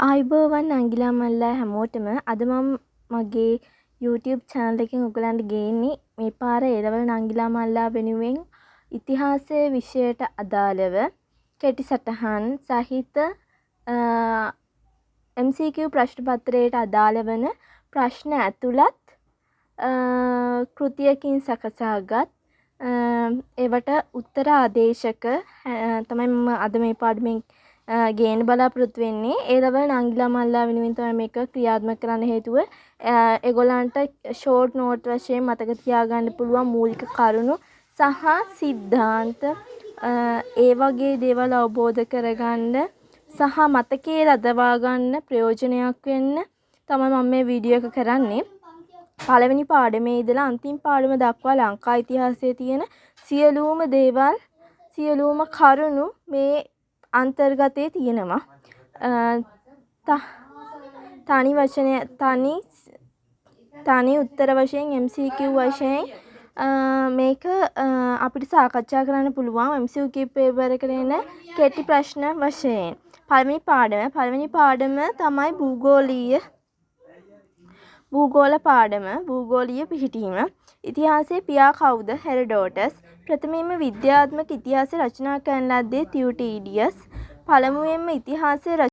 ආයුබෝවන් අංගිලා මල්ලා හැමෝටම අද මම මගේ YouTube channel එකෙන් ඔයගලන්ට ගේන්නේ මේ පාර A-level නංගිලා මල්ලා වෙනුවෙන් ඉතිහාසයේ විෂයට අදාළව කෙටි සටහන් සහිත MCQ ප්‍රශ්න පත්‍රයට අදාළ වන ප්‍රශ්න ඇතුළත් කෘතියකින් සකසාගත් ඒවට උත්තර ආදේශක තමයි මම අද මේ පාඩමෙන් ගේන්න බලාපොරොත්තු වෙන්නේ. A-level නංගිලා මල්ලා වෙනුවෙන් තමයි මේක ක්‍රියාත්මක කරන්න හේතුව ඒගොල්ලන්ට ෂෝට් නෝට් වශයෙන් මතක තියාගන්න පුළුවන් මූලික කරුණු සහ සිද්ධාන්ත ඒ වගේ දේවල් අවබෝධ කරගන්න සහ මතකයේ රඳවා ගන්න ප්‍රයෝජනයක් වෙන්න තමයි මම මේ වීඩියෝ එක කරන්නේ. පළවෙනි පාඩමේ ඉඳලා අන්තිම පාඩම දක්වා ලංකා ඉතිහාසයේ තියෙන සියලුම දේවල් සියලුම කරුණු මේ අන්තර්ගතයේ තියෙනවා. තනි වචනය තනි උත්තර වශයෙන් MCQ වශයෙන් මේක අපිට සාකච්ඡා කරන්න පුළුවන් MCQ පේපර් එකට එන කෙටි ප්‍රශ්න වශයෙන්. පළවෙනි පාඩම තමයි භූගෝල පාඩම. භූගෝලීය පිහිටීම. ඉතිහාසයේ පියා කවුද? හෙරඩෝටස්. ප්‍රථමයෙන්ම විද්‍යාත්මක ඉතිහාසය රචනා කරන ලද්දේ තියුටිඩියස්. පළමුවෙන්ම ඉතිහාසය